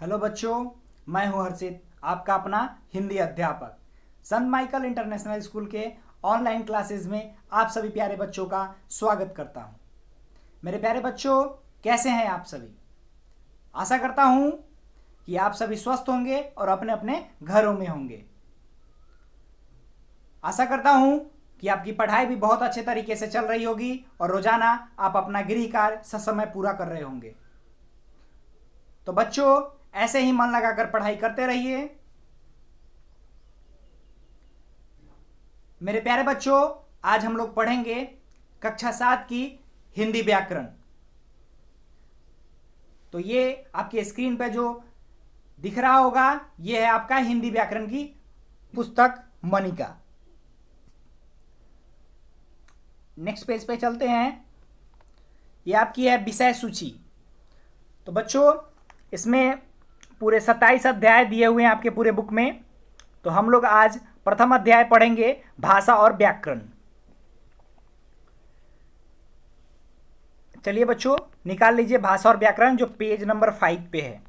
Hello बच्चों, मैं हूं हर्षित, आपका अपना हिंदी अध्यापक। संत माइकल इंटरनेशनल स्कूल के ऑनलाइन क्लासेस में आप सभी प्यारे बच्चों का स्वागत करता हूं। मेरे प्यारे बच्चों, कैसे हैं आप सभी? आशा करता हूं कि आप सभी स्वस्थ होंगे और अपने अपने घरों में होंगे। आशा करता हूं कि आपकी पढ़ाई भी बहुत अच्छे तरीके से चल रही होगी और रोजाना आप अपना गृह कार्य ससमय पूरा कर रहे होंगे। तो बच्चों, ऐसे ही मन लगाकर पढ़ाई करते रहिए। मेरे प्यारे बच्चों, आज हम लोग पढ़ेंगे कक्षा 7 की हिंदी व्याकरण। तो ये आपके स्क्रीन पे जो दिख रहा होगा, ये है आपका हिंदी व्याकरण की पुस्तक मनिका। नेक्स्ट पेज पे चलते हैं। ये आपकी है विषय सूची। तो बच्चों, इसमें पूरे 27 अध्याय दिए हुए हैं आपके पूरे बुक में। तो हम लोग आज प्रथम अध्याय पढ़ेंगे, भाषा और व्याकरण। चलिए बच्चों, निकाल लीजिए भाषा और व्याकरण, जो पेज नंबर 5 पे है।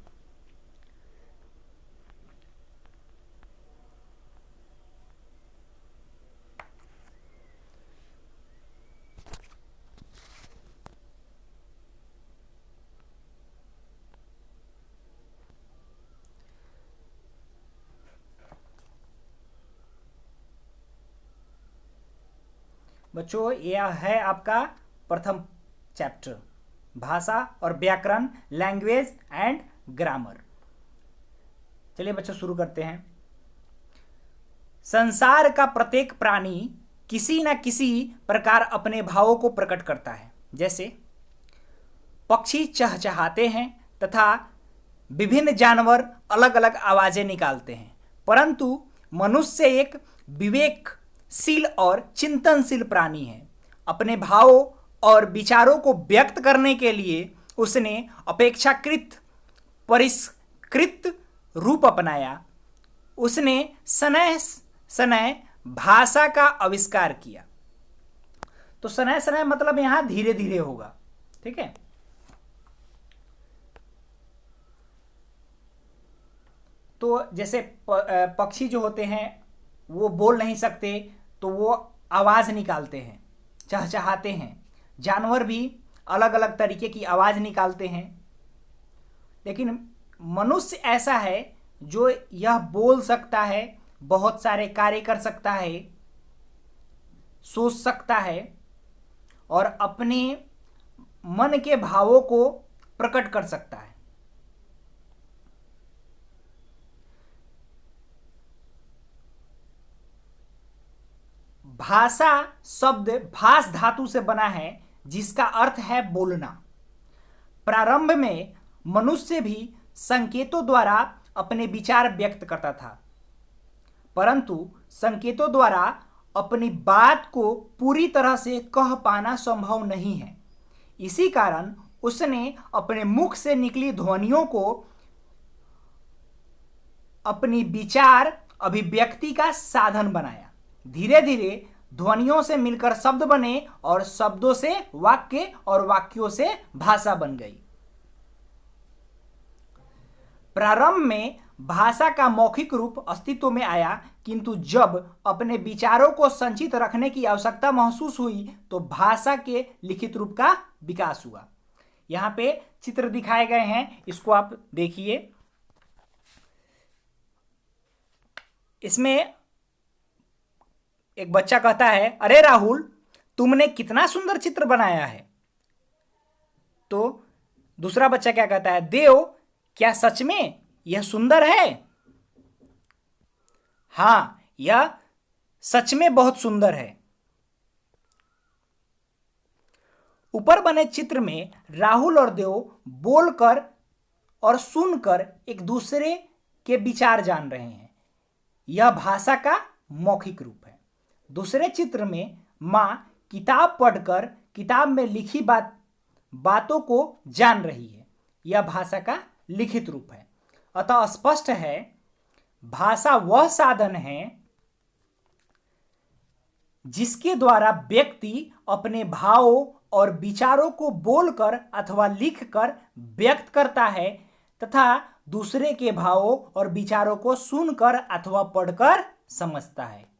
बच्चों, यह है आपका प्रथम चैप्टर, भाषा और व्याकरण, लैंग्वेज एंड ग्रामर। चलिए बच्चों, शुरू करते हैं। संसार का प्रत्येक प्राणी किसी न किसी प्रकार अपने भावों को प्रकट करता है। जैसे पक्षी चहचहाते हैं तथा विभिन्न जानवर अलग अलग आवाजें निकालते हैं, परंतु मनुष्य एक विवेकशील और चिंतनशील प्राणी है। अपने भावों और विचारों को व्यक्त करने के लिए उसने अपेक्षाकृत परिष्कृत रूप अपनाया। उसने सनय सनय भाषा का आविष्कार किया। तो सनय सनय मतलब यहां धीरे धीरे होगा, ठीक है। तो जैसे पक्षी जो होते हैं वो बोल नहीं सकते, तो वो आवाज निकालते हैं, चहचहाते हैं। जानवर भी अलग अलग तरीके की आवाज निकालते हैं। लेकिन मनुष्य ऐसा है जो यह बोल सकता है, बहुत सारे कार्य कर सकता है, सोच सकता है और अपने मन के भावों को प्रकट कर सकता है। भाषा शब्द भास धातु से बना है, जिसका अर्थ है बोलना। प्रारंभ में मनुष्य भी संकेतों द्वारा अपने विचार व्यक्त करता था, परंतु संकेतों द्वारा अपनी बात को पूरी तरह से कह पाना संभव नहीं है। इसी कारण उसने अपने मुख से निकली ध्वनियों को अपनी विचार अभिव्यक्ति का साधन बनाया। धीरे धीरे ध्वनियों से मिलकर शब्द बने और शब्दों से वाक्य और वाक्यों से भाषा बन गई। प्रारंभ में भाषा का मौखिक रूप अस्तित्व में आया, किंतु जब अपने विचारों को संचित रखने की आवश्यकता महसूस हुई तो भाषा के लिखित रूप का विकास हुआ। यहां पे चित्र दिखाए गए हैं, इसको आप देखिए। इसमें एक बच्चा कहता है, अरे राहुल, तुमने कितना सुंदर चित्र बनाया है। तो दूसरा बच्चा क्या कहता है, देव, क्या सच में यह सुंदर है? हां, यह सच में बहुत सुंदर है। ऊपर बने चित्र में राहुल और देव बोलकर और सुनकर एक दूसरे के विचार जान रहे हैं। यह भाषा का मौखिक रूप है। दूसरे चित्र में मां किताब पढ़कर किताब में लिखी बातों को जान रही है। यह भाषा का लिखित रूप है। अतः स्पष्ट है, भाषा वह साधन है जिसके द्वारा व्यक्ति अपने भावों और विचारों को बोलकर अथवा लिखकर व्यक्त करता है तथा दूसरे के भावों और विचारों को सुनकर अथवा पढ़कर समझता है।